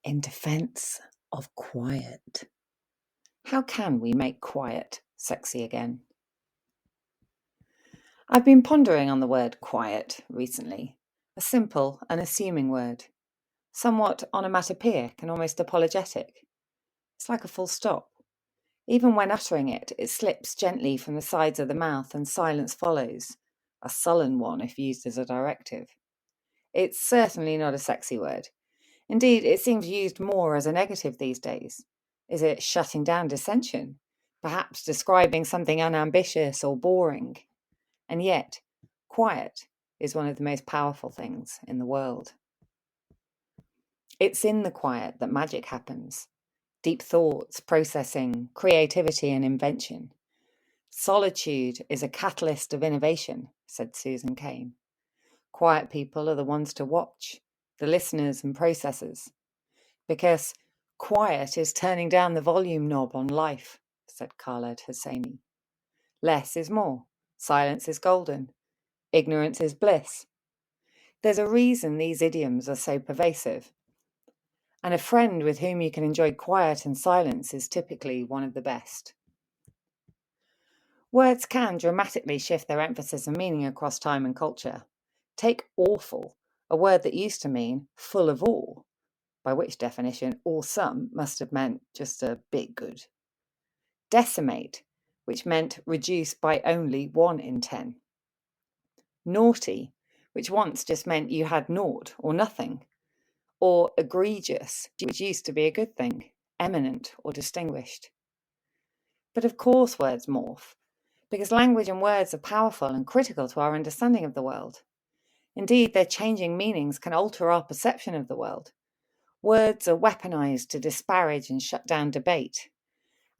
in defense of quiet. How can we make quiet sexy again? I've been pondering on the word quiet recently, a simple, unassuming word, somewhat onomatopoeic and almost apologetic. It's like a full stop. Even when uttering it, it slips gently from the sides of the mouth and silence follows, a sullen one if used as a directive. It's certainly not a sexy word. Indeed, it seems used more as a negative these days. Is it shutting down dissension? Perhaps describing something unambitious or boring? And yet, quiet is one of the most powerful things in the world. It's in the quiet that magic happens. Deep thoughts, processing, creativity, and invention. Solitude is a catalyst of innovation, said Susan Cain. Quiet people are the ones to watch, the listeners and processors. Because quiet is turning down the volume knob on life, said Khaled Hosseini. Less is more. Silence is golden. Ignorance is bliss. There's a reason these idioms are so pervasive. And a friend with whom you can enjoy quiet and silence is typically one of the best. Words can dramatically shift their emphasis and meaning across time and culture. Take awful, a word that used to mean full of all, by which definition awesome must have meant just a bit good. Decimate, which meant reduce by only 1 in 10. Naughty, which once just meant you had naught or nothing. Or egregious, which used to be a good thing, eminent or distinguished. But of course words morph, because language and words are powerful and critical to our understanding of the world. Indeed, their changing meanings can alter our perception of the world. Words are weaponized to disparage and shut down debate.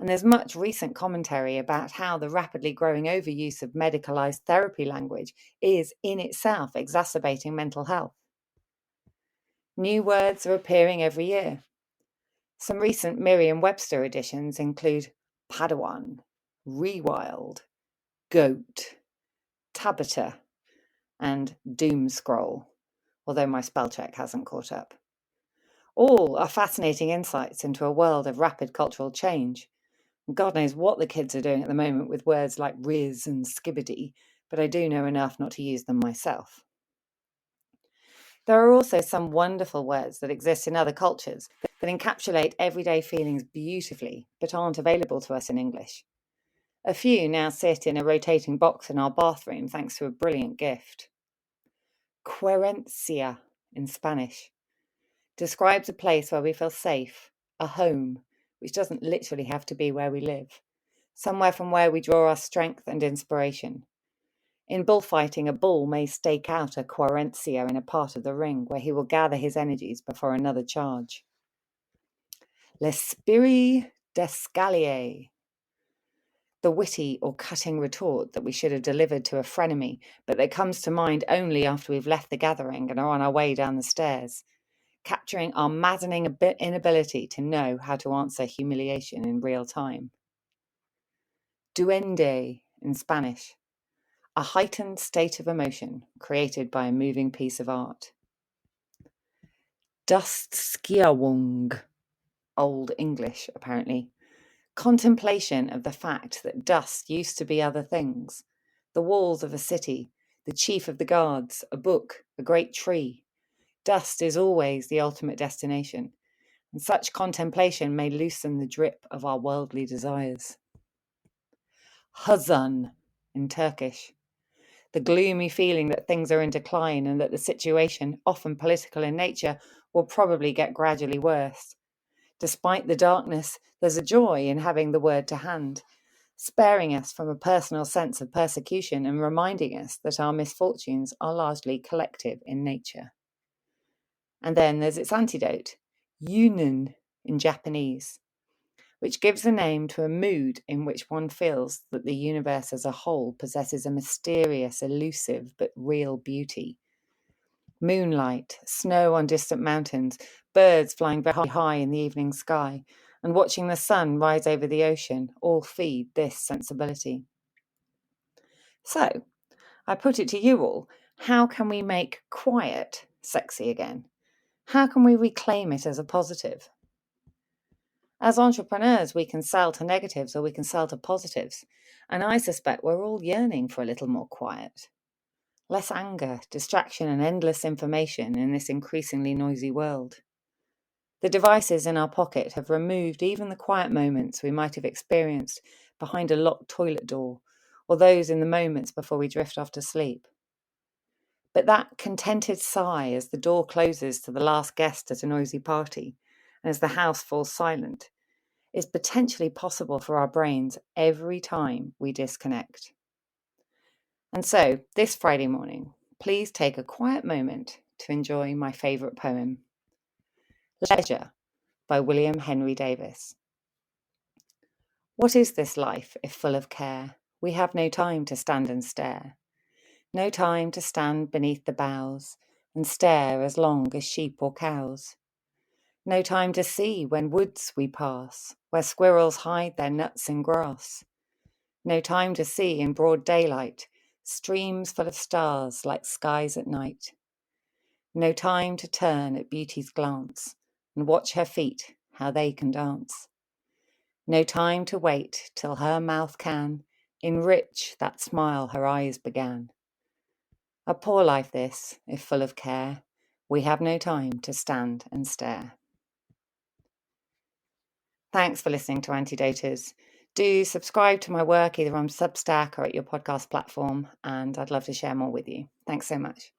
And there's much recent commentary about how the rapidly growing overuse of medicalized therapy language is in itself exacerbating mental health. New words are appearing every year. Some recent Merriam-Webster editions include Padawan, Rewild, Goat, Tabata, and Doom Scroll, although my spell check hasn't caught up. All are fascinating insights into a world of rapid cultural change. God knows what the kids are doing at the moment with words like riz and skibbity, but I do know enough not to use them myself. There are also some wonderful words that exist in other cultures that encapsulate everyday feelings beautifully, but aren't available to us in English. A few now sit in a rotating box in our bathroom thanks to a brilliant gift. Querencia in Spanish describes a place where we feel safe, a home, which doesn't literally have to be where we live, somewhere from where we draw our strength and inspiration. In bullfighting, a bull may stake out a querencia in a part of the ring where he will gather his energies before another charge. L'esprit d'escalier, the witty or cutting retort that we should have delivered to a frenemy, but that comes to mind only after we've left the gathering and are on our way down the stairs, capturing our maddening inability to know how to answer humiliation in real time. Duende in Spanish, a heightened state of emotion created by a moving piece of art. Dustskiawung, Old English apparently, contemplation of the fact that dust used to be other things, the walls of a city, the chief of the guards, a book, a great tree. Dust is always the ultimate destination, and such contemplation may loosen the drip of our worldly desires. Huzun in Turkish, the gloomy feeling that things are in decline and that the situation, often political in nature, will probably get gradually worse. Despite the darkness, there's a joy in having the word to hand, sparing us from a personal sense of persecution and reminding us that our misfortunes are largely collective in nature. And then there's its antidote, yunin in Japanese, which gives a name to a mood in which one feels that the universe as a whole possesses a mysterious, elusive, but real beauty. Moonlight, snow on distant mountains, birds flying very high in the evening sky, and watching the sun rise over the ocean all feed this sensibility. So, I put it to you all, how can we make quiet sexy again? How can we reclaim it as a positive? As entrepreneurs, we can sell to negatives or we can sell to positives. And I suspect we're all yearning for a little more quiet. Less anger, distraction, and endless information in this increasingly noisy world. The devices in our pocket have removed even the quiet moments we might have experienced behind a locked toilet door, or those in the moments before we drift off to sleep. But that contented sigh as the door closes to the last guest at a noisy party, and as the house falls silent, is potentially possible for our brains every time we disconnect. And so, this Friday morning, please take a quiet moment to enjoy my favourite poem, Leisure by William Henry Davis. What is this life if full of care? We have no time to stand and stare. No time to stand beneath the boughs and stare as long as sheep or cows. No time to see when woods we pass, where squirrels hide their nuts in grass. No time to see in broad daylight streams full of stars like skies at night. No time to turn at beauty's glance and watch her feet, how they can dance. No time to wait till her mouth can enrich that smile her eyes began. A poor life this, if full of care, we have no time to stand and stare. Thanks for listening to Antidaters. Do subscribe to my work either on Substack or at your podcast platform, and I'd love to share more with you. Thanks so much.